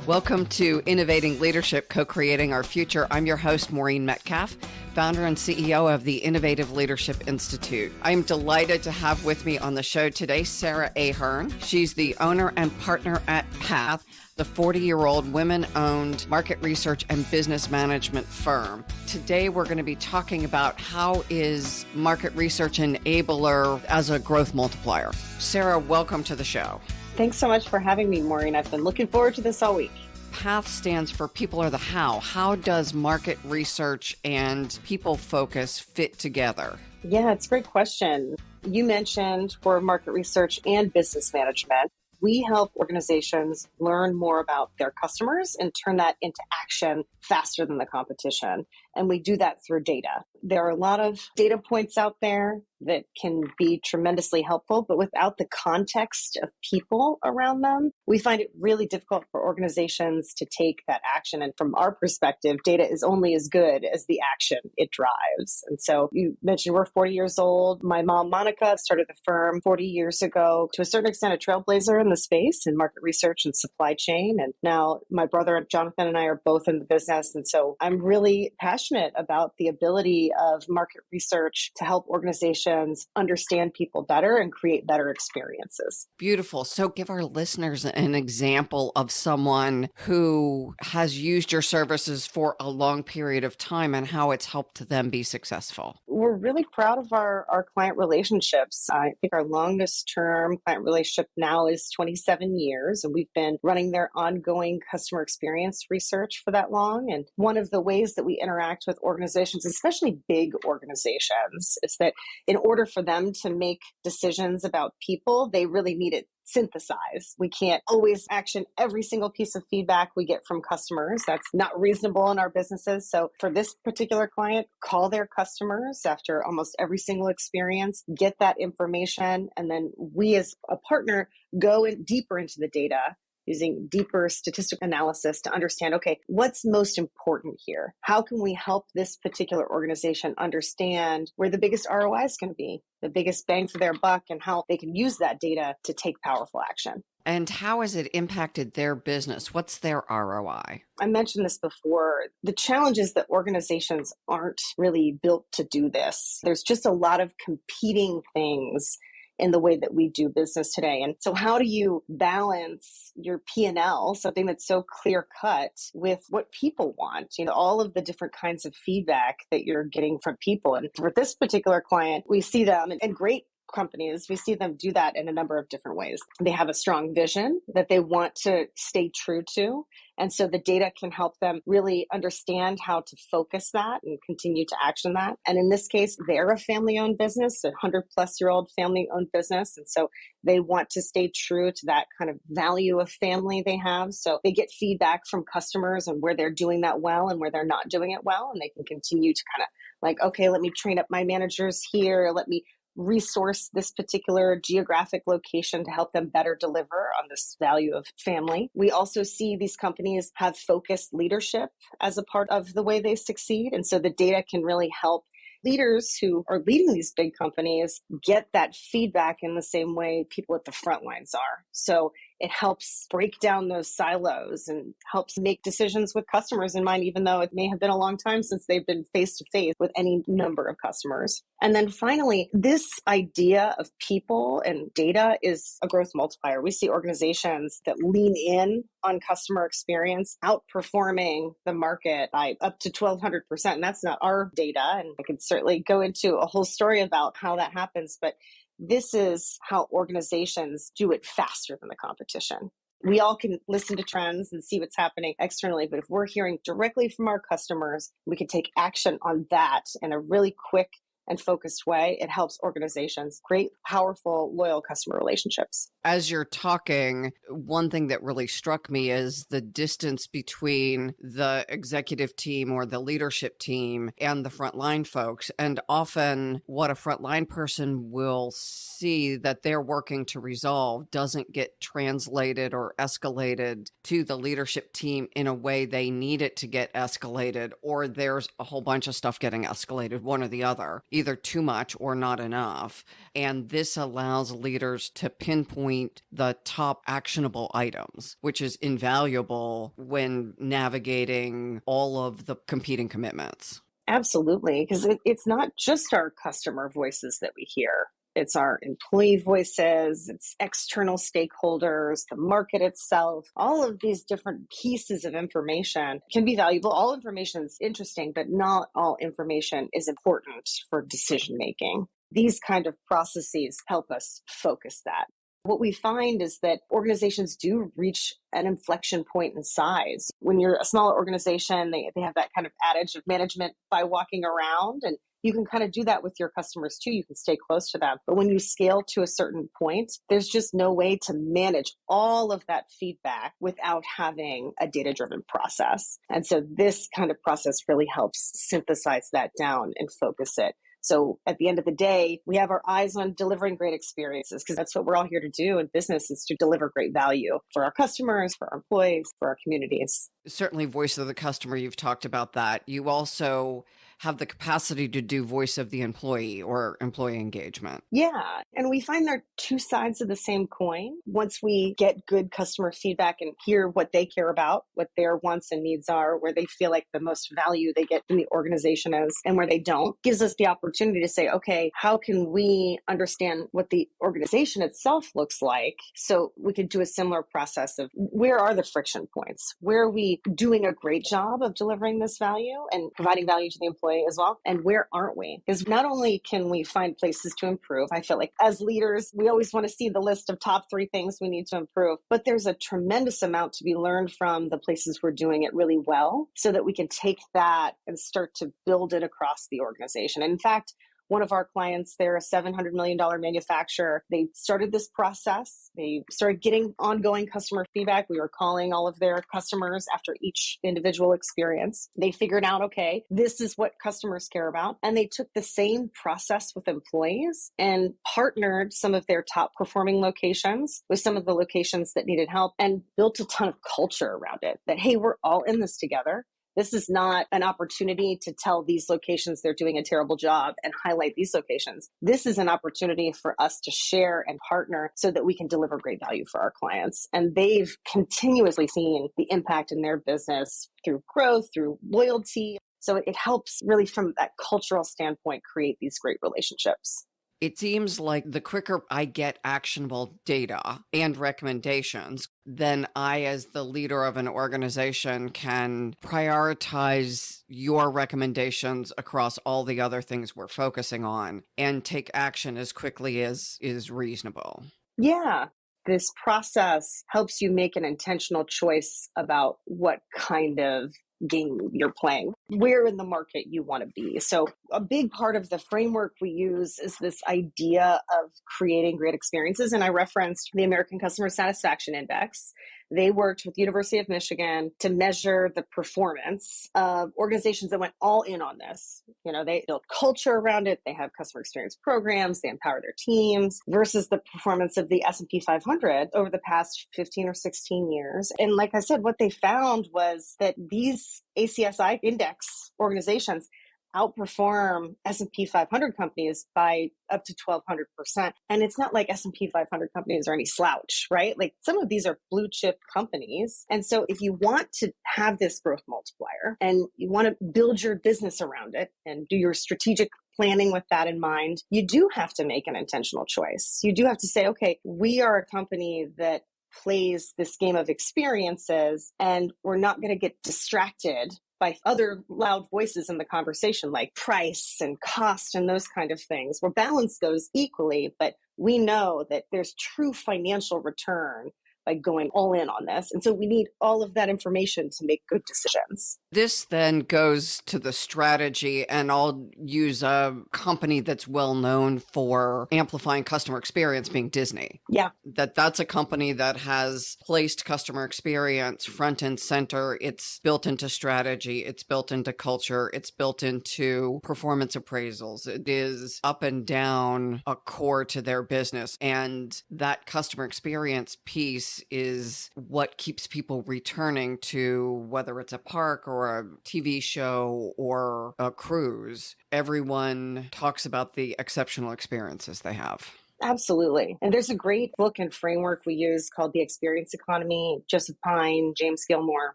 Welcome to Innovating Leadership, Co-Creating Our Future. I'm your host, Maureen Metcalf, founder and CEO of the Innovative Leadership Institute. I'm delighted to have with me on the show today, Sarah Ahern. She's the owner and partner at Paving, the 40-year-old women-owned market research and business management firm. Today, we're going to be talking about how is market research enabler as a growth multiplier. Sarah, welcome to the show. Thanks so much for having me, Maureen. I've been looking forward to this all week. PATH stands for People Are the How. How does market research and people focus fit together? Yeah, it's a great question. You mentioned for market research and business management, we help organizations learn more about their customers and turn that into action faster than the competition. And we do that through data. There are a lot of data points out there that can be tremendously helpful, but without the context of people around them, we find it really difficult for organizations to take that action. And from our perspective, data is only as good as the action it drives. And so you mentioned we're 40 years old. My mom, Monica, started the firm 40 years ago, to a certain extent, a trailblazer in the space in market research and supply chain. And now my brother, Jonathan, and I are both in the business. And so I'm really passionate about the ability of market research to help organizations understand people better and create better experiences. Beautiful. So give our listeners an example of someone who has used your services for a long period of time and how it's helped them be successful. We're really proud of our client relationships. I think our longest term client relationship now is 27 years, and we've been running their ongoing customer experience research for that long. And one of the ways that we interact with organizations, especially big organizations, is that in order for them to make decisions about people, they really need it synthesized. We can't always action every single piece of feedback we get from customers. That's not reasonable in our businesses. So for this particular client, call their customers after almost every single experience, get that information, and then we as a partner go in deeper into the data using deeper statistical analysis to understand, okay, what's most important here? How can we help this particular organization understand where the biggest ROI is going to be, the biggest bang for their buck, and how they can use that data to take powerful action? And how has it impacted their business? What's their ROI? I mentioned this before. The challenge is that organizations aren't really built to do this. There's just a lot of competing things in the way that we do business today. And so how do you balance your P&L, something that's so clear cut, with what people want? You know, all of the different kinds of feedback that you're getting from people. And for this particular client, we see them, and great companies, we see them do that in a number of different ways. They have a strong vision that they want to stay true to. And so the data can help them really understand how to focus that and continue to action that. And in this case, they're a family-owned business, a 100-plus-year-old family-owned business. And so they want to stay true to that kind of value of family they have. So they get feedback from customers and where they're doing that well and where they're not doing it well. And they can continue to kind of like, okay, let me train up my managers here. Let me resource this particular geographic location to help them better deliver on this value of family. We also see these companies have focused leadership as a part of the way they succeed. And so the data can really help leaders who are leading these big companies get that feedback in the same way people at the front lines are. So it helps break down those silos and helps make decisions with customers in mind, even though it may have been a long time since they've been face to face with any number of customers. And then finally, this idea of people and data is a growth multiplier. We see organizations that lean in on customer experience outperforming the market by up to 1,200%. And that's not our data. And I could certainly go into a whole story about how that happens, but this is how organizations do it faster than the competition. We all can listen to trends and see what's happening externally, but if we're hearing directly from our customers, we can take action on that in a really quick and focused way. It helps organizations create powerful, loyal customer relationships. As you're talking, one thing that really struck me is the distance between the executive team or the leadership team and the frontline folks. And often what a frontline person will see that they're working to resolve doesn't get translated or escalated to the leadership team in a way they need it to get escalated, or there's a whole bunch of stuff getting escalated, one or the other. either too much or not enough. And this allows leaders to pinpoint the top actionable items, which is invaluable when navigating all of the competing commitments. Absolutely, because it's not just our customer voices that we hear. It's our employee voices, it's external stakeholders, the market itself. All of these different pieces of information can be valuable. All information is interesting, but not all information is important for decision making. These kind of processes help us focus that. What we find is that organizations do reach an inflection point in size. When you're a smaller organization, they have that kind of adage of management by walking around, and you can kind of do that with your customers too. You can stay close to them. But when you scale to a certain point, there's just no way to manage all of that feedback without having a data-driven process. And so this kind of process really helps synthesize that down and focus it. So at the end of the day, we have our eyes on delivering great experiences, because that's what we're all here to do in business, is to deliver great value for our customers, for our employees, for our communities. Certainly voice of the customer, you've talked about that. You also have the capacity to do voice of the employee or employee engagement. Yeah. And we find there are two sides of the same coin. Once we get good customer feedback and hear what they care about, what their wants and needs are, where they feel like the most value they get from the organization is, and where they don't, gives us the opportunity to say, okay, how can we understand what the organization itself looks like, so we could do a similar process of where are the friction points? Where are we doing a great job of delivering this value and providing value to the employee as well? And where aren't we? Because not only can we find places to improve, I feel like as leaders, we always want to see the list of top 3 things we need to improve, but there's a tremendous amount to be learned from the places we're doing it really well, so that we can take that and start to build it across the organization. And in fact, one of our clients, they're a $700 million manufacturer. They started this process. They started getting ongoing customer feedback. We were calling all of their customers after each individual experience. They figured out, okay, this is what customers care about. And they took the same process with employees and partnered some of their top performing locations with some of the locations that needed help, and built a ton of culture around it. That, hey, we're all in this together. This is not an opportunity to tell these locations they're doing a terrible job and highlight these locations. This is an opportunity for us to share and partner so that we can deliver great value for our clients. And they've continuously seen the impact in their business through growth, through loyalty. So it helps really from that cultural standpoint create these great relationships. It seems like the quicker I get actionable data and recommendations, then I, as the leader of an organization, can prioritize your recommendations across all the other things we're focusing on and take action as quickly as is reasonable. Yeah. This process helps you make an intentional choice about what kind of game you're playing, where in the market you want to be. So a big part of the framework we use is this idea of creating great experiences. And I referenced the American Customer Satisfaction Index. They worked with the University of Michigan to measure the performance of organizations that went all in on this. You know, they built culture around it. They have customer experience programs. They empower their teams, versus the performance of the S&P 500 over the past 15 or 16 years. And like I said, what they found was that these ACSI index organizations outperform S&P 500 companies by up to 1,200%. And it's not like S&P 500 companies are any slouch, right? Like some of these are blue chip companies. And so if you want to have this growth multiplier and you want to build your business around it and do your strategic planning with that in mind, you do have to make an intentional choice. You do have to say, okay, we are a company that plays this game of experiences, and we're not going to get distracted by other loud voices in the conversation, like price and cost and those kind of things. We'll balance those equally, but we know that there's true financial return by going all in on this. And so we need all of that information to make good decisions. This then goes to the strategy, and I'll use a company that's well known for amplifying customer experience, being Disney. Yeah. That's a company that has placed customer experience front and center. It's built into strategy. It's built into culture. It's built into performance appraisals. It is up and down a core to their business. And that customer experience piece experience is what keeps people returning to, whether it's a park or a TV show or a cruise. Everyone talks about the exceptional experiences they have. Absolutely. And there's a great book and framework we use called The Experience Economy, Joseph Pine, James Gilmore.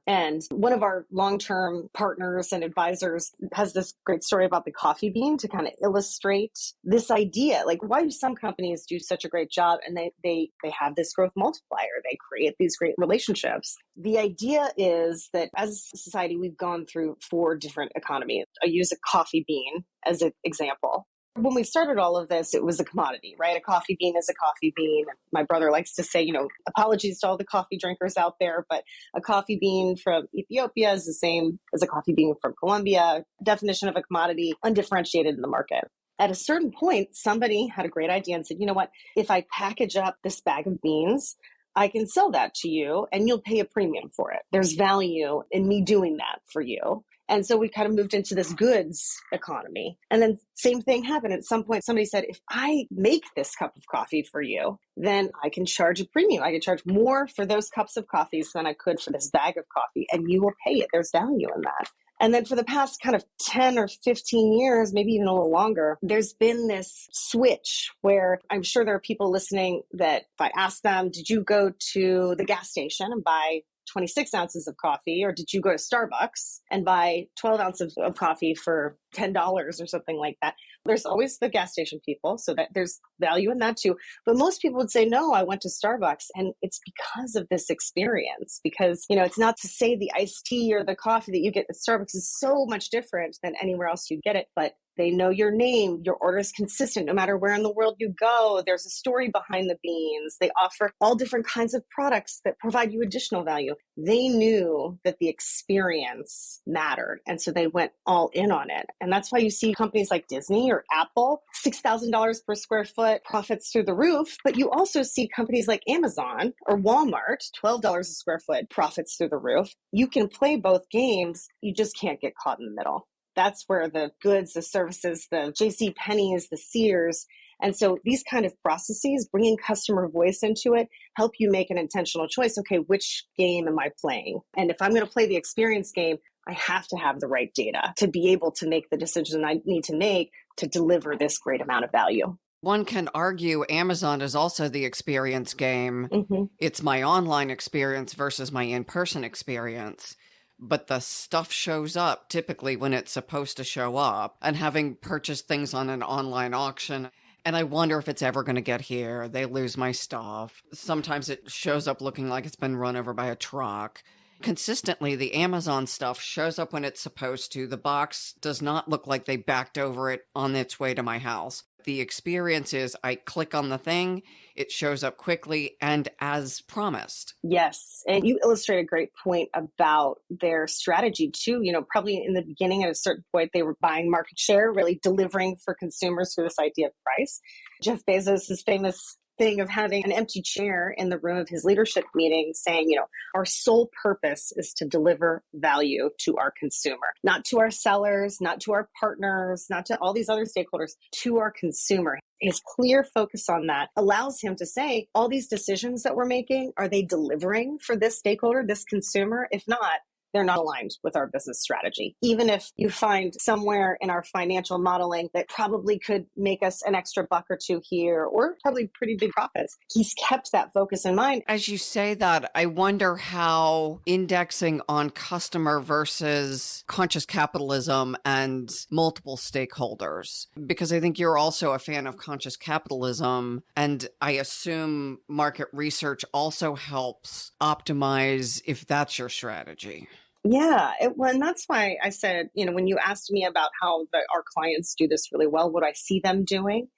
And one of our long-term partners and advisors has this great story about the coffee bean to kind of illustrate this idea. Like, why do some companies do such a great job and they have this growth multiplier? They create these great relationships. The idea is that as a society, we've gone through 4 different economies. I use a coffee bean as an example. When we started all of this, it was a commodity, right? A coffee bean is a coffee bean. My brother likes to say, apologies to all the coffee drinkers out there, but a coffee bean from Ethiopia is the same as a coffee bean from Colombia. Definition of a commodity, undifferentiated in the market. At a certain point, somebody had a great idea and said, you know what, if I package up this bag of beans, I can sell that to you and you'll pay a premium for it. There's value in me doing that for you. And so we kind of moved into this goods economy. And then same thing happened. At some point, somebody said, if I make this cup of coffee for you, then I can charge a premium. I can charge more for those cups of coffees than I could for this bag of coffee. And you will pay it. There's value in that. And then for the past kind of 10 or 15 years, maybe even a little longer, there's been this switch where I'm sure there are people listening that if I ask them, did you go to the gas station and buy 26 ounces of coffee, or did you go to Starbucks and buy 12 ounces of coffee for $10 or something like that? There's always the gas station people, so that there's value in that too. But most people would say, no, I went to Starbucks. And it's because of this experience, because, it's not to say the iced tea or the coffee that you get at Starbucks is so much different than anywhere else you get it, but they know your name. Your order is consistent no matter where in the world you go. There's a story behind the beans. They offer all different kinds of products that provide you additional value. They knew that the experience mattered. And so they went all in on it. And that's why you see companies like Disney or Apple, $6,000 per square foot, profits through the roof. But you also see companies like Amazon or Walmart, $12 a square foot, profits through the roof. You can play both games. You just can't get caught in the middle. That's where the goods, the services, the JC Penney's, the Sears. And so these kind of processes, bringing customer voice into it, help you make an intentional choice. Okay, which game am I playing? And if I'm going to play the experience game, I have to have the right data to be able to make the decision I need to make to deliver this great amount of value. One can argue Amazon is also the experience game. Mm-hmm. It's my online experience versus my in-person experience. But the stuff shows up typically when it's supposed to show up. And having purchased things on an online auction, and I wonder if it's ever going to get here. They lose my stuff. Sometimes it shows up looking like it's been run over by a truck. Consistently, the Amazon stuff shows up when it's supposed to. The box does not look like they backed over it on its way to my house. The experience is I click on the thing, it shows up quickly and as promised. Yes. And you illustrate a great point about their strategy too. Probably in the beginning at a certain point, they were buying market share, really delivering for consumers through this idea of price. Jeff Bezos' famous thing of having an empty chair in the room of his leadership meeting saying, our sole purpose is to deliver value to our consumer, not to our sellers, not to our partners, not to all these other stakeholders, to our consumer. His clear focus on that allows him to say, all these decisions that we're making, are they delivering for this stakeholder, this consumer? If not, they're not aligned with our business strategy. Even if you find somewhere in our financial modeling that probably could make us an extra buck or two here, or probably pretty big profits, he's kept that focus in mind. As you say that, I wonder how indexing on customer versus conscious capitalism and multiple stakeholders, because I think you're also a fan of conscious capitalism, and I assume market research also helps optimize if that's your strategy. Yeah, and that's why I said, when you asked me about how our clients do this really well, what I see them doing,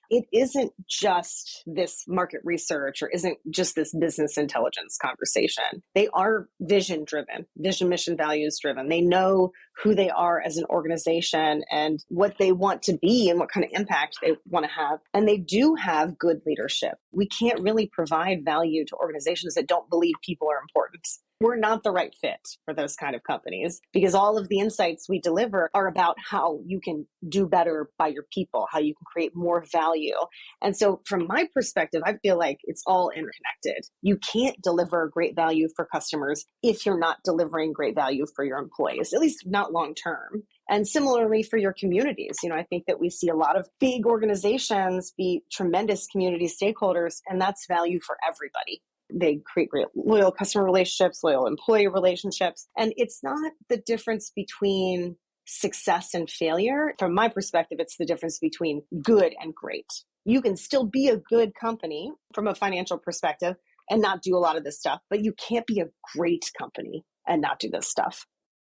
it isn't just this market research or isn't just this business intelligence conversation. They are vision driven, vision, mission, values driven. They know who they are as an organization and what they want to be and what kind of impact they want to have. And they do have good leadership. We can't really provide value to organizations that don't believe people are important. We're not the right fit for those kind of companies because all of the insights we deliver are about how you can do better by your people, how you can create more value. And so from my perspective, I feel like it's all interconnected. You can't deliver great value for customers if you're not delivering great value for your employees, at least not long term. And similarly for your communities, I think that we see a lot of big organizations be tremendous community stakeholders, and that's value for everybody. They create great loyal customer relationships, loyal employee relationships. And it's not the difference between success and failure. From my perspective, it's the difference between good and great. You can still be a good company from a financial perspective and not do a lot of this stuff, but you can't be a great company and not do this stuff.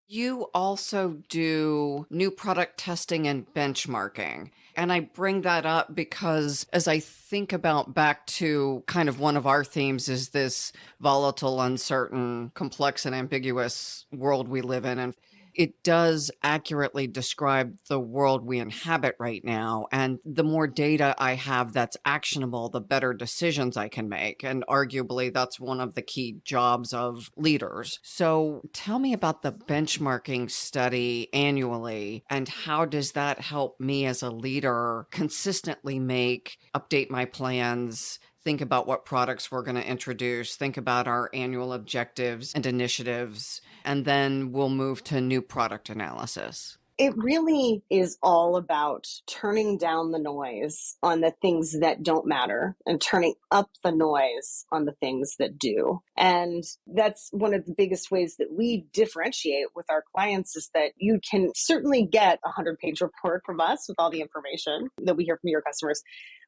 You also do new product testing and benchmarking. And I bring that up because as I think about back to kind of one of our themes is this volatile, uncertain, complex, and ambiguous world we live in. And it does accurately describe the world we inhabit right now. And the more data I have that's actionable, the better decisions I can make. And arguably, that's one of the key jobs of leaders. So tell me about the benchmarking study annually, and how does that help me as a leader consistently update my plans, think about what products we're going to introduce, think about our annual objectives and initiatives, and then we'll move to new product analysis. It really is all about turning down the noise on the things that don't matter and turning up the noise on the things that do. And that's one of the biggest ways that we differentiate with our clients is that you can certainly get a 100-page report from us with all the information that we hear from your customers.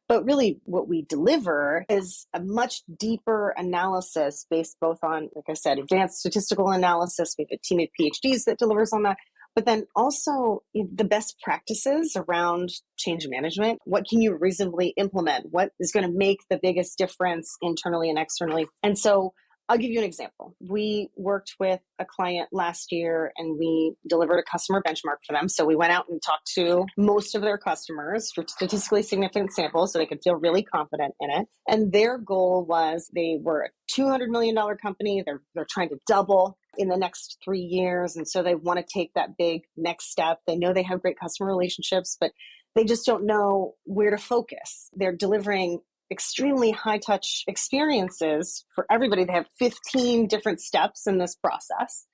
But really what we deliver is a much deeper analysis based both on, like I said, advanced statistical analysis. We have a team of PhDs that delivers on that. But then also the best practices around change management. What can you reasonably implement? What is going to make the biggest difference internally and externally? And so I'll give you an example. We worked with a client last year and we delivered a customer benchmark for them. So we went out and talked to most of their customers for statistically significant samples so they could feel really confident in it. And their goal was they were a $200 million company. They're trying to double in the next 3 years. And so they want to take that big next step. They know they have great customer relationships, but they just don't know where to focus. They're delivering extremely high touch experiences for everybody. They have 15 different steps in this process.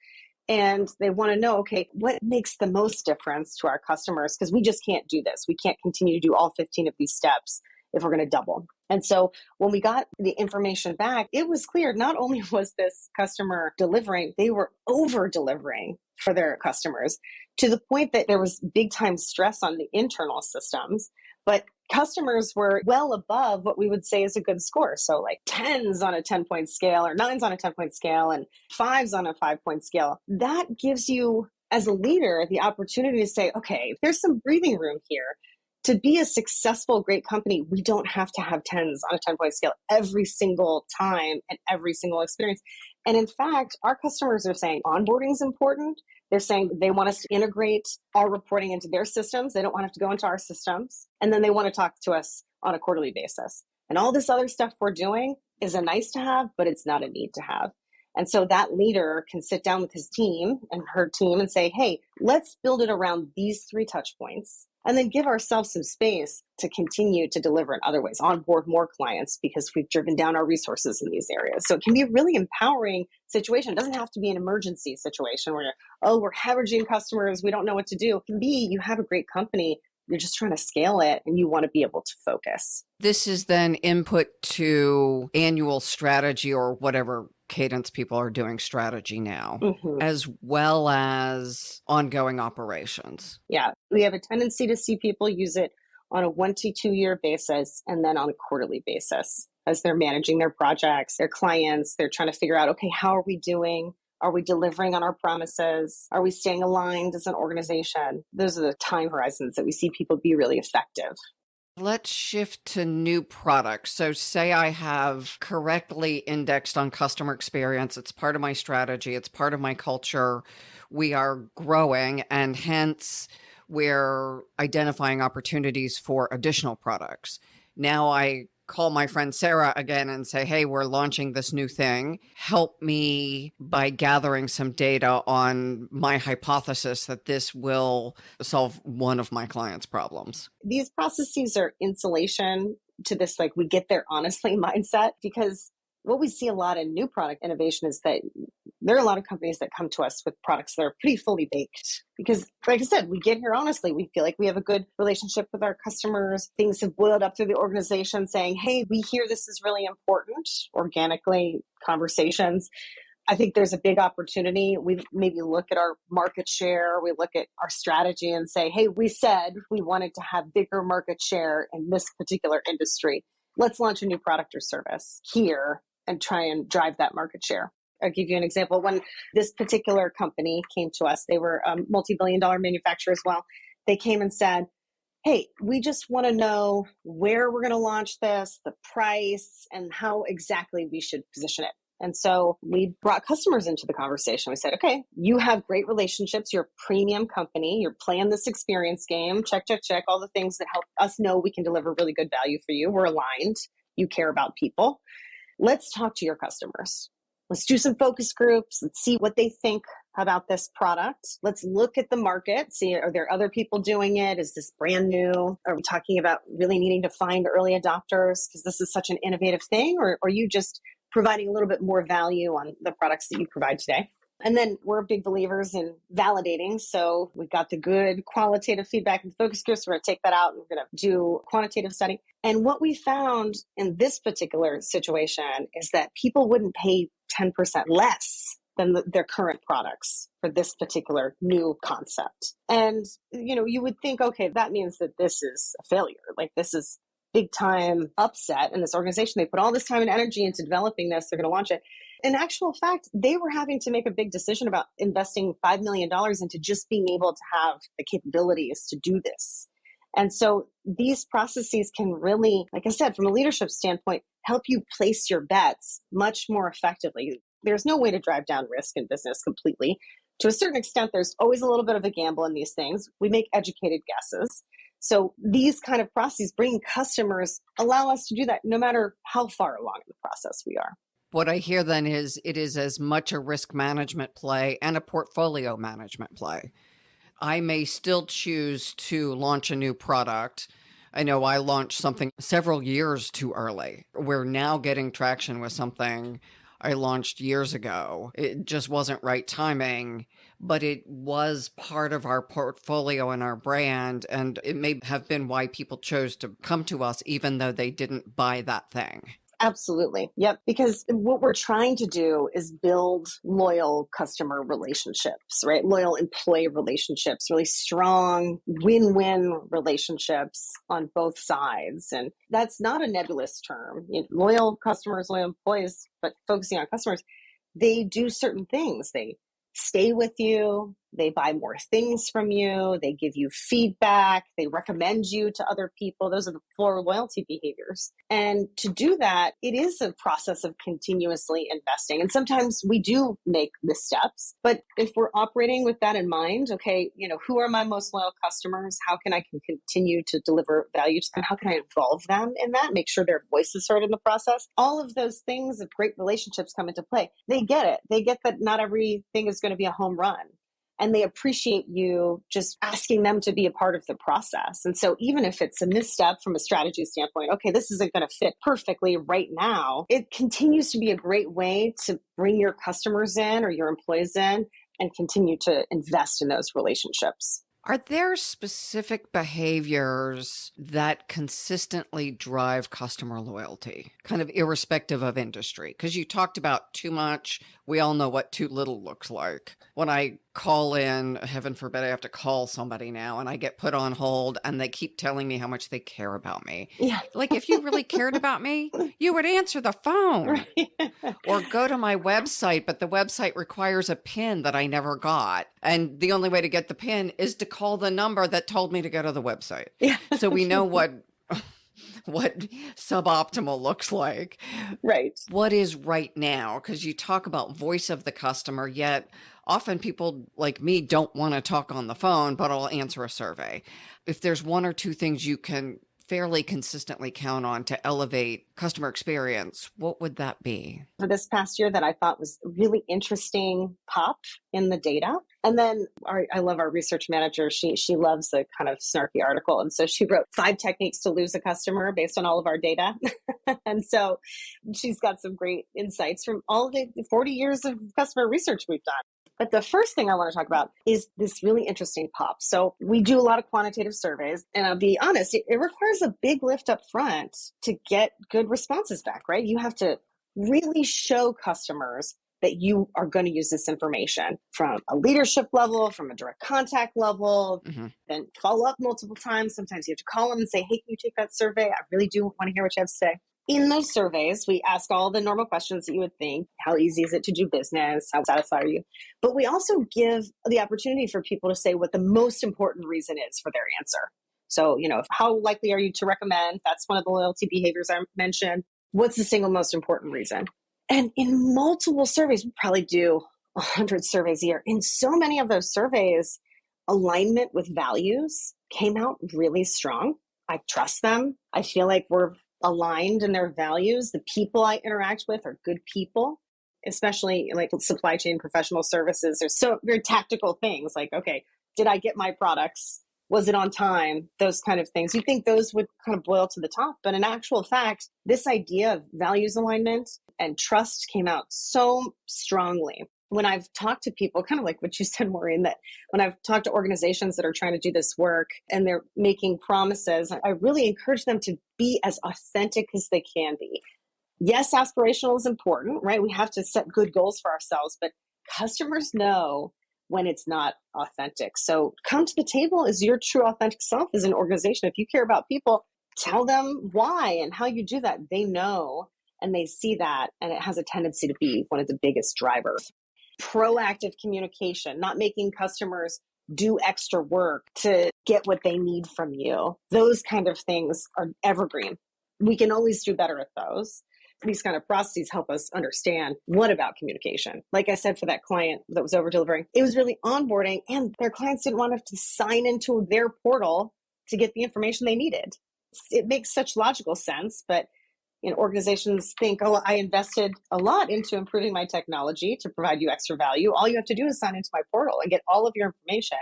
And they want to know, okay, what makes the most difference to our customers? Because we just can't do this. We can't continue to do all 15 of these steps if we're going to double. And so when we got the information back, it was clear not only was this customer delivering, they were over delivering for their customers to the point that there was big time stress on the internal systems. But customers were well above what we would say is a good score. So like 10s on a 10-point scale or 9s on a 10-point scale and 5s on a 5-point scale. That gives you, as a leader, the opportunity to say, okay, there's some breathing room here. To be a successful, great company, we don't have to have 10s on a 10-point scale every single time and every single experience. And in fact, our customers are saying onboarding is important. They're saying they want us to integrate our reporting into their systems. They don't want to have to go into our systems. And then they want to talk to us on a quarterly basis. And all this other stuff we're doing is a nice to have, but it's not a need to have. And so that leader can sit down with his team and her team and say, hey, let's build it around these 3 touch points. And then give ourselves some space to continue to deliver in other ways, onboard more clients because we've driven down our resources in these areas. So it can be a really empowering situation. It doesn't have to be an emergency situation where, we're hemorrhaging customers, we don't know what to do. It can be you have a great company, you're just trying to scale it and you want to be able to focus. This is then input to annual strategy or whatever cadence people are doing strategy now, as well as ongoing operations. Yeah, we have a tendency to see people use it on a 1 to 2 year basis and then on a quarterly basis as they're managing their projects, their clients. They're trying to figure out, okay, how are we doing? Are we delivering on our promises? Are we staying aligned as an organization? Those are the time horizons that we see people be really effective. Let's shift to new products. So say I have correctly indexed on customer experience. It's part of my strategy. It's part of my culture. We are growing, and hence we're identifying opportunities for additional products. Now I call my friend Sarah again and say, hey, we're launching this new thing. Help me by gathering some data on my hypothesis that this will solve one of my clients' problems. These processes are insulation to this, like, we get there honestly mindset, because what we see a lot in new product innovation is that there are a lot of companies that come to us with products that are pretty fully baked. Because, like I said, we get here honestly. We feel like we have a good relationship with our customers. Things have boiled up through the organization saying, hey, we hear this is really important. Organically, conversations. I think there's a big opportunity. We maybe look at our market share, we look at our strategy and say, hey, we said we wanted to have bigger market share in this particular industry. Let's launch a new product or service here and try and drive that market share. I'll give you an example. When this particular company came to us, they were a multi-billion-dollar manufacturer as well. They came and said, hey, we just want to know where we're going to launch this, the price, and how exactly we should position it. And so we brought customers into the conversation. We said, okay, you have great relationships. You're a premium company. You're playing this experience game. Check, check, check. All the things that help us know we can deliver really good value for you. We're aligned. You care about people. Let's talk to your customers. Let's do some focus groups. Let's see what they think about this product. Let's look at the market. See, are there other people doing it? Is this brand new? Are we talking about really needing to find early adopters because this is such an innovative thing? Or are you just providing a little bit more value on the products that you provide today? And then we're big believers in validating. So we got the good qualitative feedback in the focus groups. We're going to take that out and we're going to do a quantitative study. And what we found in this particular situation is that people wouldn't pay 10% less than their current products for this particular new concept. And, you would think, okay, that means that this is a failure. Like, this is big time upset in this organization. They put all this time and energy into developing this. They're going to launch it. In actual fact, they were having to make a big decision about investing $5 million into just being able to have the capabilities to do this. And so these processes can really, like I said, from a leadership standpoint, help you place your bets much more effectively. There's no way to drive down risk in business completely. To a certain extent, there's always a little bit of a gamble in these things. We make educated guesses. So these kind of processes, bringing customers, allow us to do that no matter how far along in the process we are. What I hear then is it is as much a risk management play and a portfolio management play. I may still choose to launch a new product. I know I launched something several years too early. We're now getting traction with something I launched years ago. It just wasn't right timing, but it was part of our portfolio and our brand. And it may have been why people chose to come to us, even though they didn't buy that thing. Absolutely. Yep. Because what we're trying to do is build loyal customer relationships, right? Loyal employee relationships, really strong win-win relationships on both sides. And that's not a nebulous term. Loyal customers, loyal employees, but focusing on customers, they do certain things. They stay with you. They buy more things from you. They give you feedback. They recommend you to other people. Those are the 4 loyalty behaviors. And to do that, it is a process of continuously investing. And sometimes we do make missteps. But if we're operating with that in mind, okay, who are my most loyal customers? How can I continue to deliver value to them? How can I involve them in that? Make sure their voice is heard in the process. All of those things of great relationships come into play. They get it. They get that not everything is going to be a home run. And they appreciate you just asking them to be a part of the process. And so even if it's a misstep from a strategy standpoint, okay, this isn't going to fit perfectly right now, it continues to be a great way to bring your customers in or your employees in and continue to invest in those relationships. Are there specific behaviors that consistently drive customer loyalty, kind of irrespective of industry? Because you talked about too much. We all know what too little looks like. When I call in, heaven forbid I have to call somebody now, and I get put on hold and they keep telling me how much they care about me. Yeah. Like, if you really cared about me, you would answer the phone. Right. Or go to my website, but the website requires a PIN that I never got. And the only way to get the PIN is to call the number that told me to go to the website. Yeah. So we know what what suboptimal looks like. Right. What is right now? Because you talk about voice of the customer, yet often people like me don't want to talk on the phone, but I'll answer a survey. If there's one or two things you can fairly consistently count on to elevate customer experience, what would that be? For this past year that I thought was a really interesting pop in the data. And then I love our research manager. She loves a kind of snarky article. And so she wrote 5 techniques to lose a customer based on all of our data. And so she's got some great insights from all of the 40 years of customer research we've done. But the first thing I want to talk about is this really interesting pop. So we do a lot of quantitative surveys, and I'll be honest, it requires a big lift up front to get good responses back, right? You have to really show customers that you are going to use this information from a leadership level, from a direct contact level, then follow up multiple times. Sometimes you have to call them and say, hey, can you take that survey? I really do want to hear what you have to say. In those surveys, we ask all the normal questions that you would think. How easy is it to do business? How satisfied are you? But we also give the opportunity for people to say what the most important reason is for their answer. So, how likely are you to recommend? That's one of the loyalty behaviors I mentioned. What's the single most important reason? And in multiple surveys, we probably do 100 surveys a year. In so many of those surveys, alignment with values came out really strong. I trust them. I feel like we're aligned in their values. The people I interact with are good people, especially like supply chain professional services. There's so very tactical things like, okay, did I get my products? Was it on time? Those kind of things. You think those would kind of boil to the top, but in actual fact, this idea of values alignment and trust came out so strongly. When I've talked to people, kind of like what you said, Maureen, that when I've talked to organizations that are trying to do this work and they're making promises, I really encourage them to be as authentic as they can be. Yes, aspirational is important, right? We have to set good goals for ourselves, but customers know when it's not authentic. So come to the table as your true authentic self as an organization. If you care about people, tell them why and how you do that. They know and they see that, and it has a tendency to be one of the biggest drivers. Proactive communication, not making customers do extra work to get what they need from you. Those kind of things are evergreen. We can always do better at those. These kind of processes help us understand what about communication. Like I said, for that client that was over delivering, it was really onboarding, and their clients didn't want to have to sign into their portal to get the information they needed. It makes such logical sense, but organizations think, oh, I invested a lot into improving my technology to provide you extra value. All you have to do is sign into my portal and get all of your information.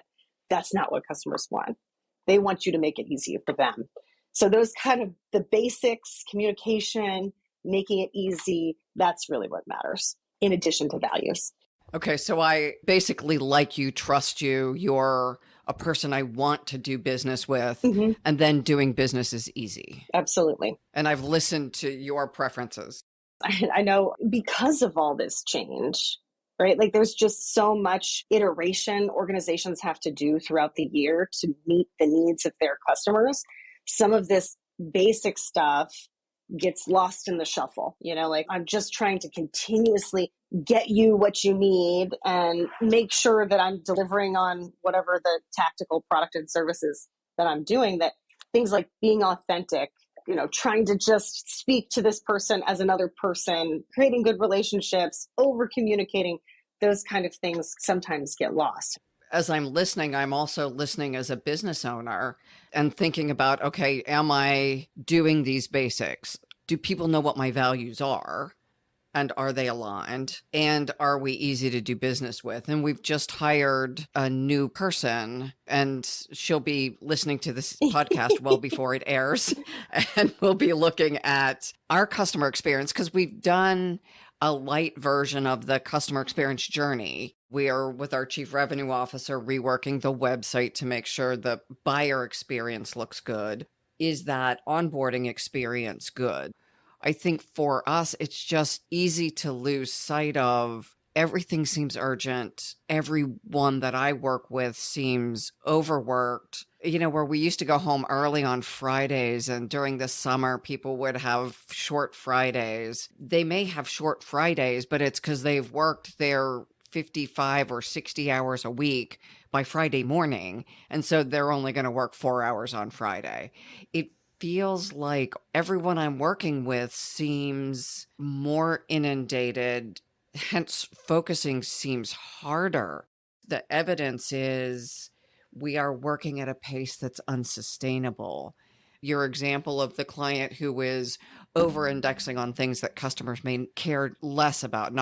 That's not what customers want. They want you to make it easy for them. So those kind of the basics, communication, making it easy, that's really what matters in addition to values. Okay, so I basically like you, trust you, you're a person I want to do business with, and then doing business is easy. Absolutely. And I've listened to your preferences. I know because of all this change, right? Like there's just so much iteration organizations have to do throughout the year to meet the needs of their customers. Some of this basic stuff gets lost in the shuffle. Like I'm just trying to continuously get you what you need and make sure that I'm delivering on whatever the tactical product and services that I'm doing, that things like being authentic, trying to just speak to this person as another person, creating good relationships, over communicating, those kind of things sometimes get lost. As I'm listening, I'm also listening as a business owner and thinking about, okay, am I doing these basics? Do people know what my values are? And are they aligned? And are we easy to do business with? And we've just hired a new person, and she'll be listening to this podcast well before it airs. And we'll be looking at our customer experience because we've done a light version of the customer experience journey. We are, with our chief revenue officer, reworking the website to make sure the buyer experience looks good. Is that onboarding experience good? I think for us, it's just easy to lose sight of everything seems urgent. Everyone that I work with seems overworked. Where we used to go home early on Fridays, and during the summer, people would have short Fridays. They may have short Fridays, but it's because they've worked their 55 or 60 hours a week by Friday morning. And so they're only going to work 4 hours on Friday. It feels like everyone I'm working with seems more inundated, hence focusing seems harder. The evidence is we are working at a pace that's unsustainable. Your example of the client who is over indexing on things that customers may care less about,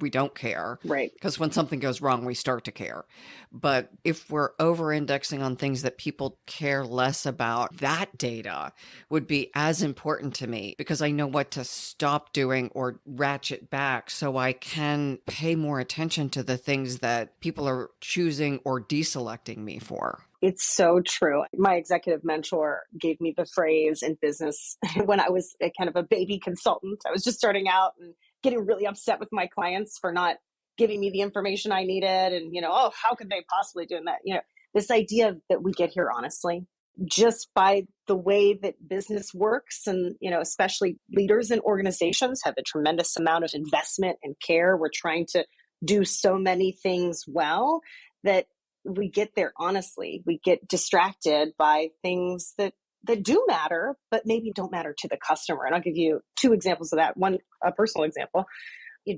we don't care. Right. Because when something goes wrong, we start to care. But if we're over indexing on things that people care less about, that data would be as important to me because I know what to stop doing or ratchet back so I can pay more attention to the things that people are choosing or deselecting me for. It's so true. My executive mentor gave me the phrase in business when I was a kind of a baby consultant. I was just starting out and getting really upset with my clients for not giving me the information I needed. And, oh, how could they possibly do that? This idea that we get here honestly, just by the way that business works. And, especially leaders and organizations have a tremendous amount of investment and care. We're trying to do so many things well that we get there honestly. We get distracted by things that do matter, but maybe don't matter to the customer. And I'll give you two examples of that. One, a personal example.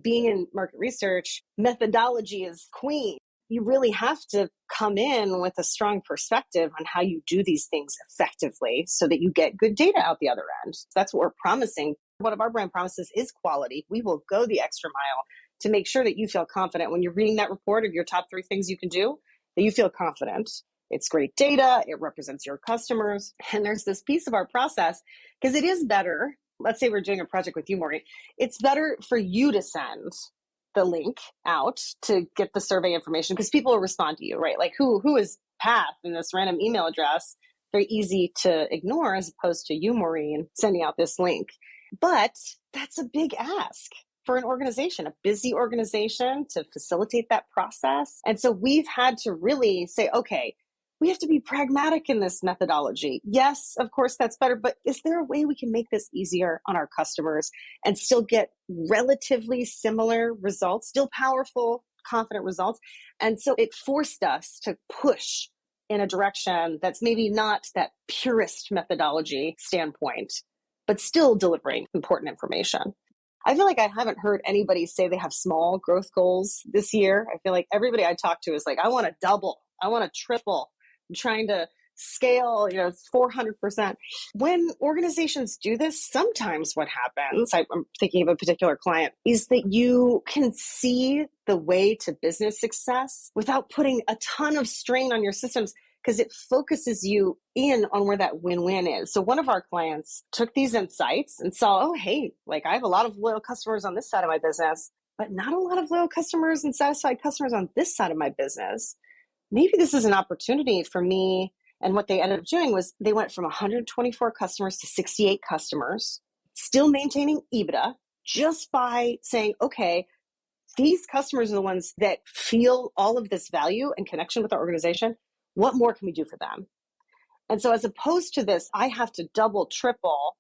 Being in market research, methodology is queen. You really have to come in with a strong perspective on how you do these things effectively so that you get good data out the other end. That's what we're promising. One of our brand promises is quality. We will go the extra mile to make sure that you feel confident when you're reading that report of your top 3 things you can do, that you feel confident. It's great data. It represents your customers. And there's this piece of our process because it is better. Let's say we're doing a project with you, Maureen. It's better for you to send the link out to get the survey information because people will respond to you, right? Like who is Path in this random email address? Very easy to ignore as opposed to you, Maureen, sending out this link. But that's a big ask for an organization, a busy organization, to facilitate that process. And so we've had to really say, okay, we have to be pragmatic in this methodology. Yes, of course, that's better, but is there a way we can make this easier on our customers and still get relatively similar results, still powerful, confident results? And so it forced us to push in a direction that's maybe not that purist methodology standpoint, but still delivering important information. I feel like I haven't heard anybody say they have small growth goals this year. I feel like everybody I talk to is like, I want to double, I want to triple. I'm trying to scale, 400%. When organizations do this, sometimes what happens, I'm thinking of a particular client, is that you can see the way to business success without putting a ton of strain on your systems because it focuses you in on where that win-win is. So one of our clients took these insights and saw, oh, hey, like I have a lot of loyal customers on this side of my business, but not a lot of loyal customers and satisfied customers on this side of my business. Maybe this is an opportunity for me. And what they ended up doing was they went from 124 customers to 68 customers, still maintaining EBITDA, just by saying, okay, these customers are the ones that feel all of this value and connection with our organization. What more can we do for them? And so as opposed to this, I have to double, triple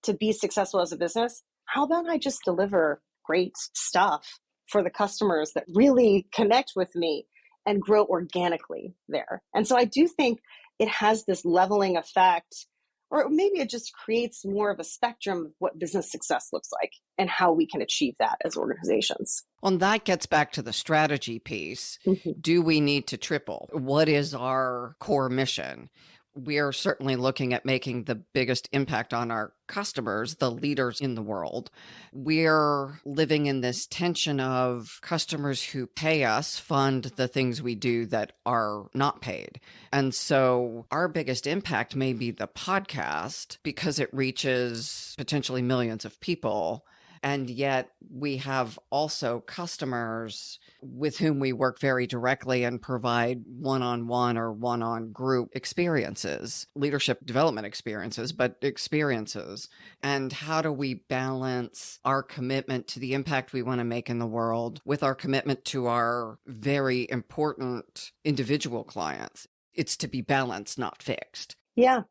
to be successful as a business. How about I just deliver great stuff for the customers that really connect with me and grow organically there? And so I do think it has this leveling effect, or maybe it just creates more of a spectrum of what business success looks like and how we can achieve that as organizations. Well, that gets back to the strategy piece. Mm-hmm. Do we need to triple? What is our core mission? We are certainly looking at making the biggest impact on our customers, the leaders in the world. We're living in this tension of customers who pay us fund the things we do that are not paid. And so our biggest impact may be the podcast because it reaches potentially millions of people. And yet we have also customers with whom we work very directly and provide one-on-one or one-on-group experiences, leadership development experiences, but experiences. And how do we balance our commitment to the impact we want to make in the world with our commitment to our very important individual clients? It's to be balanced, not fixed. Yeah.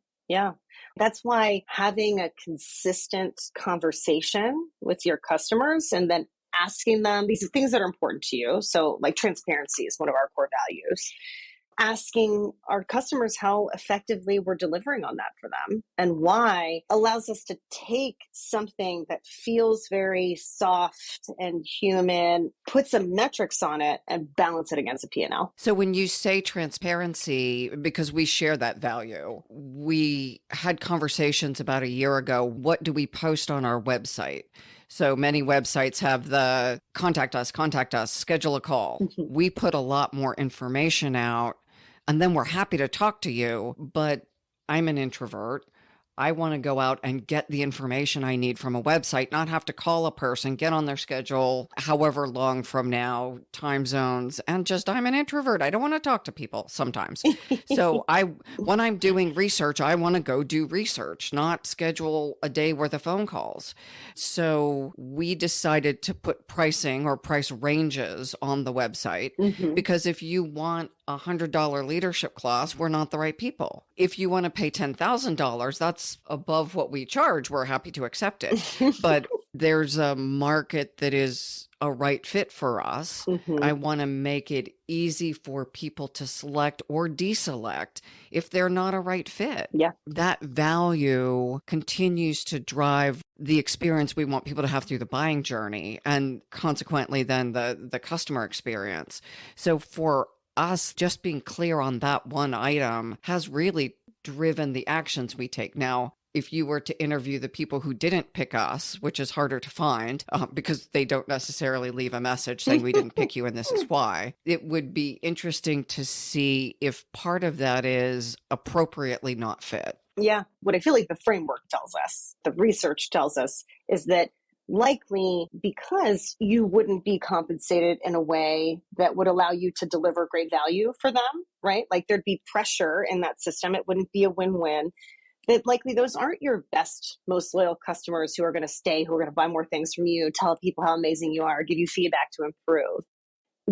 That's why having a consistent conversation with your customers and then asking them these things that are important to you. So like transparency is one of our core values. asking our customers how effectively we're delivering on that for them and why allows us to take something that feels very soft and human, put some metrics on it and balance it against a P&L. So when you say transparency, because we share that value, we had conversations about a year ago. What do we post on our website? So many websites have the contact us, schedule a call. Mm-hmm. We put a lot more information out, and then we're happy to talk to you, but I'm an introvert. I want to go out and get the information I need from a website, not have to call a person, get on their schedule, however long from now, time zones, and just I'm an introvert. I don't want to talk to people sometimes. So when I'm doing research, I want to go do research, not schedule a day worth of phone calls. So we decided to put pricing or price ranges on the website because if you want $100 leadership class, we're not the right people. If you want to pay $10,000, that's above what we charge. We're happy to accept it. But there's a market that is a right fit for us. I want to make it easy for people to select or deselect if they're not a right fit. Yeah. That value continues to drive the experience we want people to have through the buying journey and consequently then the customer experience. So for us, just being clear on that one item has really driven the actions we take. Now, if you were to interview the people who didn't pick us, which is harder to find because they don't necessarily leave a message saying we didn't pick you and this is why, it would be interesting to see if part of that is appropriately not fit. Yeah. What I feel like the framework tells us, the research tells us, is that likely because you wouldn't be compensated in a way that would allow you to deliver great value for them, right? Like there'd be pressure in that system. It wouldn't be a win-win. That likely those aren't your best, most loyal customers who are going to stay, who are going to buy more things from you, tell people how amazing you are, give you feedback to improve.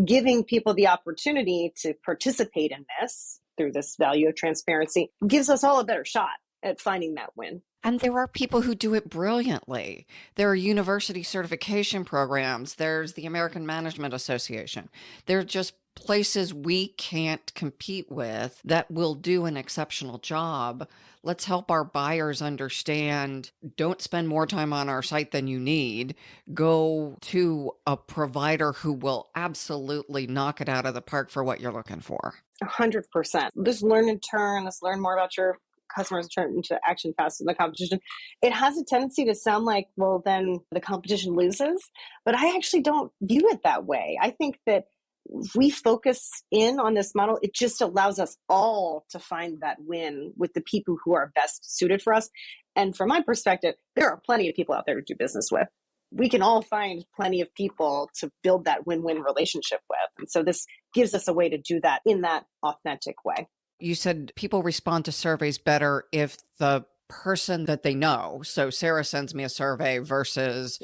Giving people the opportunity to participate in this through this value of transparency gives us all a better shot at finding that win. And there are people who do it brilliantly. There are university certification programs. There's the American Management Association. They're just places we can't compete with that will do an exceptional job. Let's help our buyers understand, don't spend more time on our site than you need. Go to a provider who will absolutely knock it out of the park for what you're looking for. 100%. Just learn and turn. Let's learn more about your customers, turn into action faster than the competition. It has a tendency to sound like, well, then the competition loses. But I actually don't view it that way. I think that if we focus in on this model, it just allows us all to find that win with the people who are best suited for us. And from my perspective, there are plenty of people out there to do business with. We can all find plenty of people to build that win-win relationship with. And so this gives us a way to do that in that authentic way. You said people respond to surveys better if the person that they know, so Sarah sends me a survey versus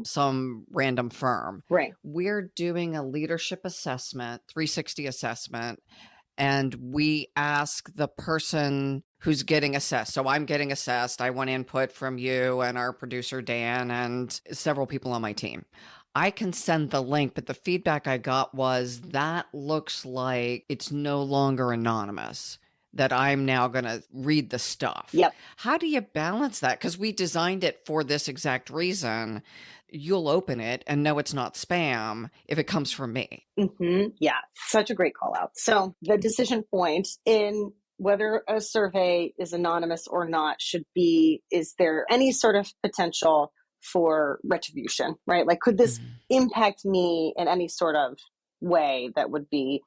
some random firm. Right. We're doing a leadership assessment, 360 assessment, and we ask the person who's getting assessed. So I'm getting assessed. I want input from you and our producer, Dan, and several people on my team. I can send the link, but the feedback I got was that looks like it's no longer anonymous, that I'm now going to read the stuff. Yep. How do you balance that? Because we designed it for this exact reason. You'll open it and know it's not spam if it comes from me. Yeah, such a great call out. So the decision point in whether a survey is anonymous or not should be, is there any sort of potential for retribution, right? Like, could this impact me in any sort of way that would be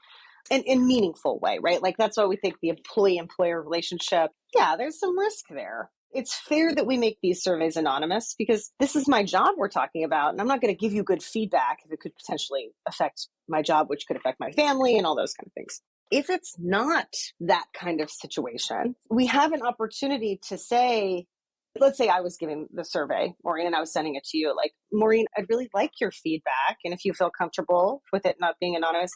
in meaningful way, right? Like, that's why we think the employee-employer relationship, yeah, there's some risk there. It's fair that we make these surveys anonymous because this is my job we're talking about, and I'm not going to give you good feedback if it could potentially affect my job, which could affect my family and all those kind of things. If it's not that kind of situation, we have an opportunity to say, let's say I was giving the survey, Maureen, and I was sending it to you, like, Maureen, I'd really like your feedback. And if you feel comfortable with it not being anonymous,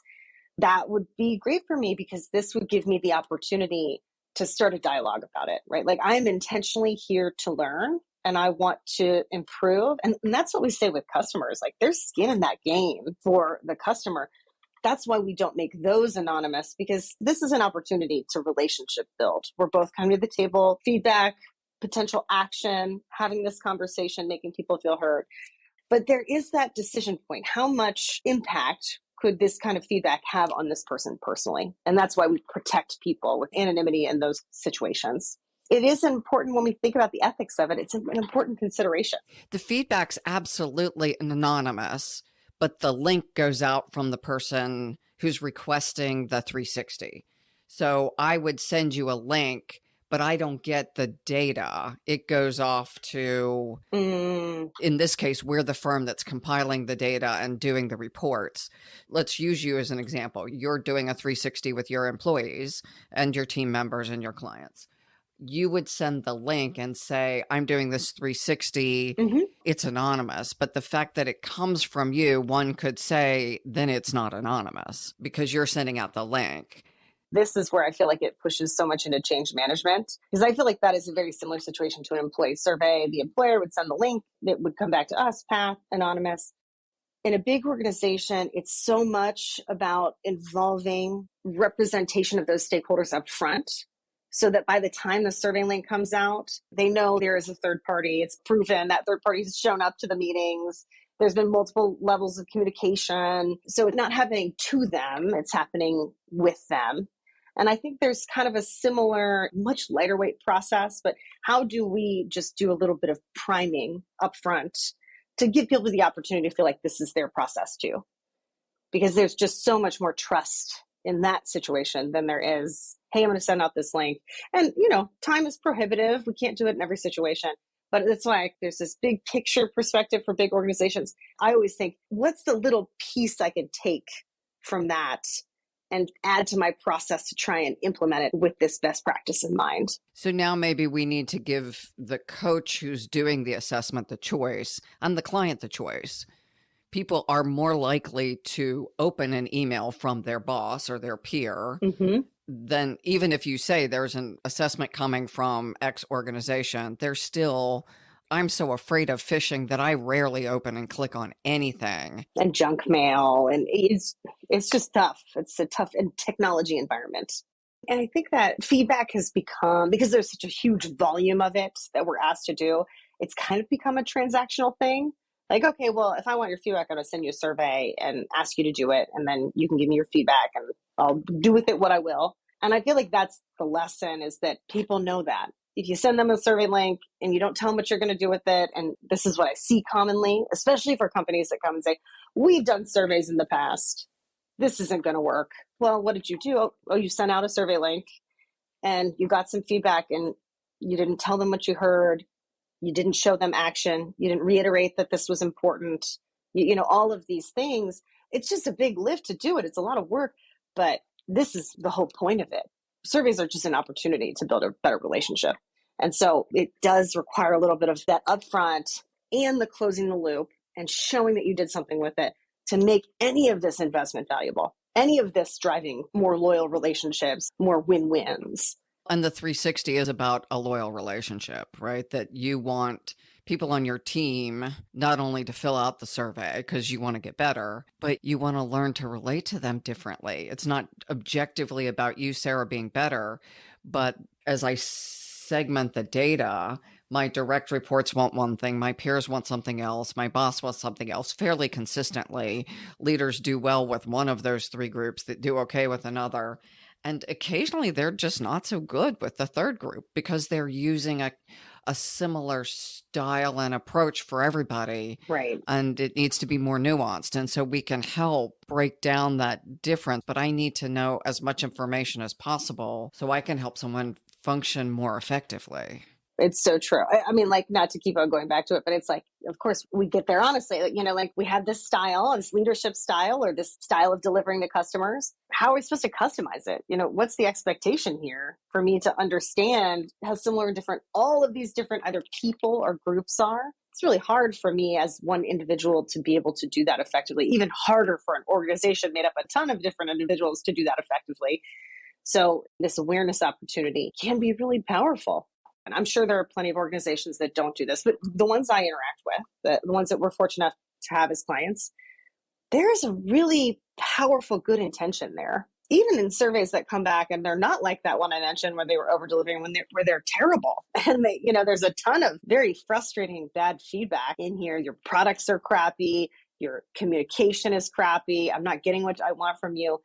that would be great for me because this would give me the opportunity to start a dialogue about it, right? Like, I'm intentionally here to learn and I want to improve. And that's what we say with customers, like, there's skin in that game for the customer. That's why we don't make those anonymous, because this is an opportunity to relationship build. We're both coming to the table, feedback, potential action, having this conversation, making people feel heard. But there is that decision point. How much impact could this kind of feedback have on this person personally? And that's why we protect people with anonymity in those situations. It is important when we think about the ethics of it. It's an important consideration. The feedback's absolutely anonymous, but the link goes out from the person who's requesting the 360. So I would send you a link, but I don't get the data. It goes off to, in this case, we're the firm that's compiling the data and doing the reports. Let's use you as an example. You're doing a 360 with your employees and your team members and your clients. You would send the link and say, I'm doing this 360. It's anonymous. But the fact that it comes from you, one could say, then it's not anonymous because you're sending out the link. This is where I feel like it pushes so much into change management, because I feel like that is a very similar situation to an employee survey. The employer would send the link, it would come back to us, path, anonymous. In a big organization, it's so much about involving representation of those stakeholders up front, so that by the time the survey link comes out, they know there is a third party. It's proven that third party has shown up to the meetings. There's been multiple levels of communication. So it's not happening to them, it's happening with them. And I think there's kind of a similar, much lighter weight process, but how do we just do a little bit of priming up front to give people the opportunity to feel like this is their process too? Because there's just so much more trust in that situation than there is, hey, I'm going to send out this link. And, time is prohibitive. We can't do it in every situation. But that's why there's this big picture perspective for big organizations. I always think, what's the little piece I could take from that and add to my process to try and implement it with this best practice in mind? So now maybe we need to give the coach who's doing the assessment the choice and the client the choice. People are more likely to open an email from their boss or their peer than, even if you say there's an assessment coming from X organization, there's still, I'm so afraid of phishing that I rarely open and click on anything. And junk mail. And it's just tough. It's a tough technology environment. And I think that feedback has become, because there's such a huge volume of it that we're asked to do, it's kind of become a transactional thing. Like, okay, well, if I want your feedback, I'm going to send you a survey and ask you to do it. And then you can give me your feedback and I'll do with it what I will. And I feel like that's the lesson, is that people know that. If you send them a survey link and you don't tell them what you're going to do with it, and this is what I see commonly, especially for companies that come and say, we've done surveys in the past, this isn't going to work. Well, what did you do? Oh, you sent out a survey link and you got some feedback and you didn't tell them what you heard. You didn't show them action. You didn't reiterate that this was important. All of these things. It's just a big lift to do it. It's a lot of work, but this is the whole point of it. Surveys are just an opportunity to build a better relationship. And so it does require a little bit of that upfront and the closing the loop and showing that you did something with it to make any of this investment valuable, any of this driving more loyal relationships, more win-wins. And the 360 is about a loyal relationship, right? That you want people on your team not only to fill out the survey because you want to get better, but you want to learn to relate to them differently. It's not objectively about you, Sarah, being better, but as I segment the data, my direct reports want one thing, my peers want something else, my boss wants something else fairly consistently. Leaders do well with one of those three groups, that do okay with another. And occasionally they're just not so good with the third group because they're using a similar style and approach for everybody. Right. And it needs to be more nuanced. And so we can help break down that difference. But I need to know as much information as possible so I can help someone function more effectively. It's so true. I mean, like, not to keep on going back to it, but it's like, of course, we get there honestly. Like we have this style, this leadership style, or this style of delivering to customers. How are we supposed to customize it? What's the expectation here for me to understand how similar and different all of these different either people or groups are? It's really hard for me as one individual to be able to do that effectively, even harder for an organization made up a ton of different individuals to do that effectively. So this awareness opportunity can be really powerful. And I'm sure there are plenty of organizations that don't do this, but the ones I interact with, the ones that we're fortunate enough to have as clients, there's a really powerful, good intention there. Even in surveys that come back and they're not like that one I mentioned where they were over delivering, where they're terrible. And there's a ton of very frustrating bad feedback in here. Your products are crappy. Your communication is crappy. I'm not getting what I want from you.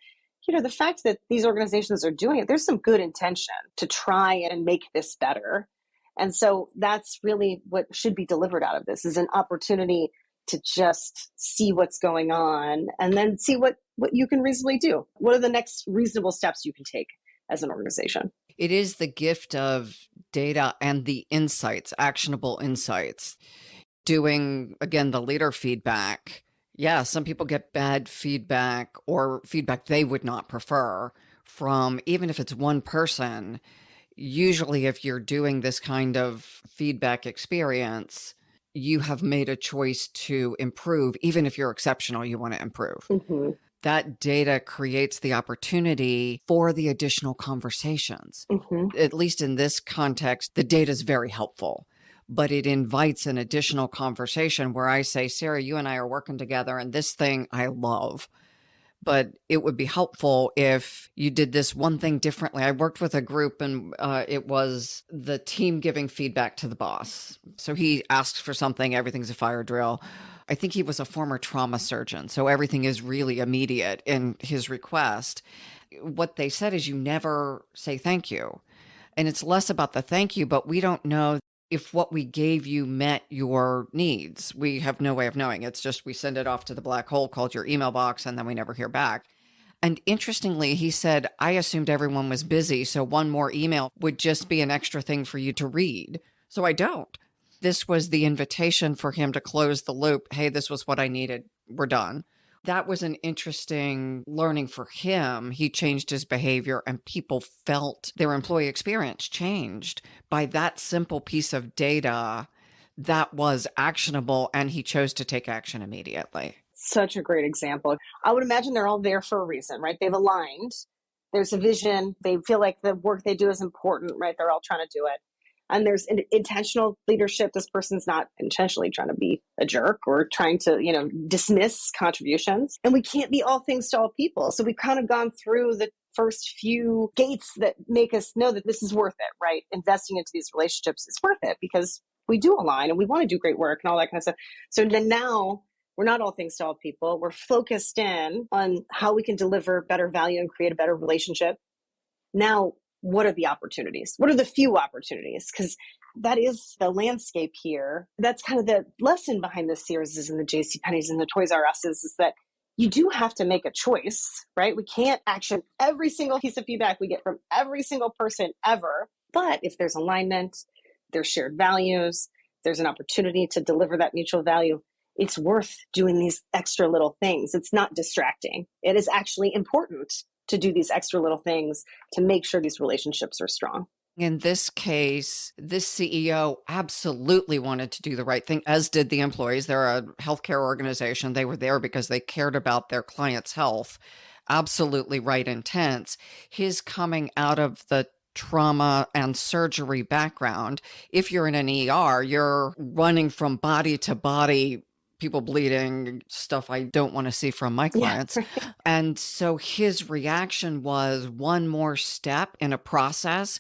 The fact that these organizations are doing it, there's some good intention to try and make this better. And so that's really what should be delivered out of this, is an opportunity to just see what's going on and then see what you can reasonably do. What are the next reasonable steps you can take as an organization? It is the gift of data and the insights, actionable insights. Doing, again, the leader feedback. Yeah, some people get bad feedback or feedback they would not prefer from, even if it's one person. Usually, if you're doing this kind of feedback experience, you have made a choice to improve. Even if you're exceptional, you want to improve. Mm-hmm. That data creates the opportunity for the additional conversations. Mm-hmm. At least in this context, the data is very helpful, but it invites an additional conversation where I say, Sarah, you and I are working together and this thing I love, but it would be helpful if you did this one thing differently. I worked with a group and it was the team giving feedback to the boss. So he asks for something, everything's a fire drill. I think he was a former trauma surgeon, so everything is really immediate in his request. What they said is you never say thank you. And it's less about the thank you, but we don't know if what we gave you met your needs. We have no way of knowing. It's just we send it off to the black hole called your email box, and then we never hear back. And interestingly, he said, I assumed everyone was busy, so one more email would just be an extra thing for you to read. So I don't. This was the invitation for him to close the loop. Hey, this was what I needed. We're done. That was an interesting learning for him. He changed his behavior and people felt their employee experience changed by that simple piece of data that was actionable, and he chose to take action immediately. Such a great example. I would imagine they're all there for a reason, right? They've aligned. There's a vision. They feel like the work they do is important, right? They're all trying to do it. And there's intentional leadership. This person's not intentionally trying to be a jerk or trying to, dismiss contributions. And we can't be all things to all people. So we've kind of gone through the first few gates that make us know that this is worth it, right? Investing into these relationships is worth it because we do align and we want to do great work and all that kind of stuff. So then now we're not all things to all people. We're focused in on how we can deliver better value and create a better relationship. Now, what are the opportunities? What are the few opportunities? Because that is the landscape here. That's kind of the lesson behind the Searses and the JCPenney's and the Toys R Us's is that you do have to make a choice, right? We can't action every single piece of feedback we get from every single person ever. But if there's alignment, there's shared values, there's an opportunity to deliver that mutual value, it's worth doing these extra little things. It's not distracting. It is actually important to do these extra little things to make sure these relationships are strong. In this case, this CEO absolutely wanted to do the right thing, as did the employees. They're a healthcare organization. They were there because they cared about their clients' health. Absolutely right intent. His coming out of the trauma and surgery background, if you're in an ER, you're running from body to body, people bleeding, stuff I don't want to see from my clients. Yeah. And so his reaction was one more step in a process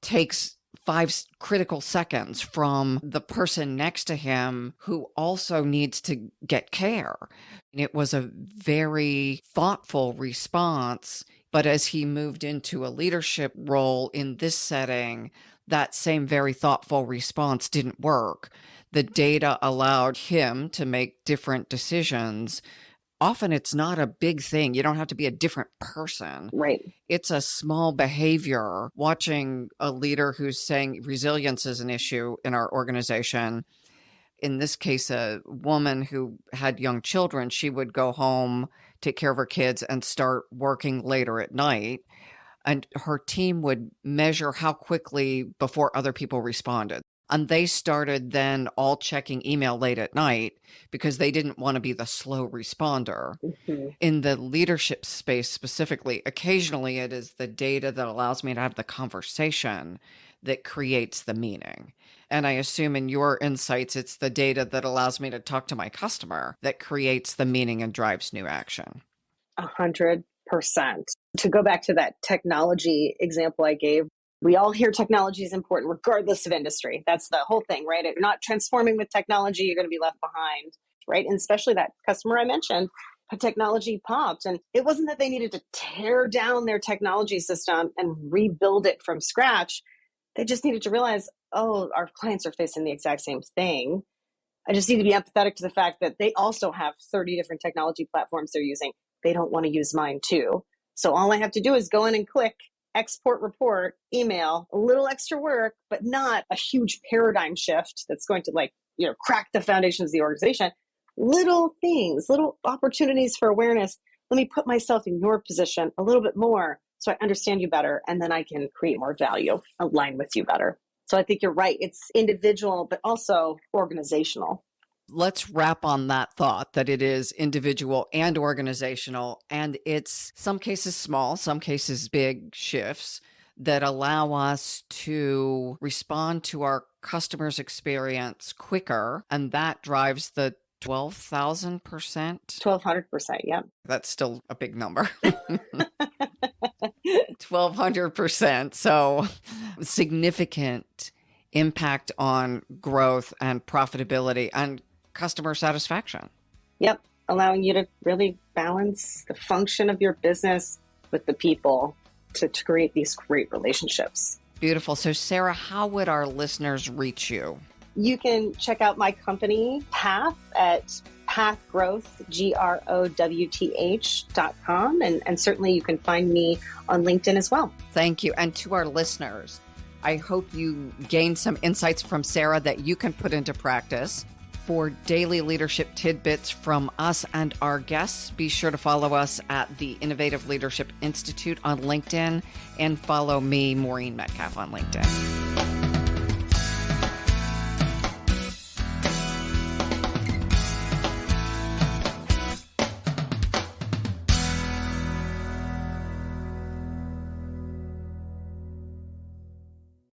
takes 5 critical seconds from the person next to him who also needs to get care. And it was a very thoughtful response. But as he moved into a leadership role in this setting, that same very thoughtful response didn't work. The data allowed him to make different decisions. Often it's not a big thing. You don't have to be a different person. Right. It's a small behavior. Watching a leader who's saying resilience is an issue in our organization. In this case, a woman who had young children, she would go home, take care of her kids, and start working later at night. And her team would measure how quickly before other people responded. And they started then all checking email late at night because they didn't want to be the slow responder. Mm-hmm. In the leadership space specifically, occasionally it is the data that allows me to have the conversation that creates the meaning. And I assume in your insights, it's the data that allows me to talk to my customer that creates the meaning and drives new action. 100%. To go back to that technology example I gave, we all hear technology is important regardless of industry. That's the whole thing, right? If you're not transforming with technology, you're going to be left behind, right? And especially that customer I mentioned, technology popped. And it wasn't that they needed to tear down their technology system and rebuild it from scratch. They just needed to realize, oh, our clients are facing the exact same thing. I just need to be empathetic to the fact that they also have 30 different technology platforms they're using. They don't want to use mine too. So all I have to do is go in and click export report, email, a little extra work, but not a huge paradigm shift that's going to crack the foundations of the organization. Little things, little opportunities for awareness. Let me put myself in your position a little bit more so I understand you better, and then I can create more value, align with you better. So I think you're right. It's individual, but also organizational. Let's wrap on that thought that it is individual and organizational, and it's some cases small, some cases big shifts that allow us to respond to our customers' experience quicker, and that drives the 12,000%. 1,200%, yeah. That's still a big number. 1,200%. So significant impact on growth and profitability and customer satisfaction. Yep. Allowing you to really balance the function of your business with the people to create these great relationships. Beautiful. So Sarah, how would our listeners reach you? You can check out my company, Path, at pathgrowth.com. And certainly you can find me on LinkedIn as well. Thank you. And to our listeners, I hope you gained some insights from Sarah that you can put into practice. For daily leadership tidbits from us and our guests, be sure to follow us at the Innovative Leadership Institute on LinkedIn and follow me, Maureen Metcalf, on LinkedIn.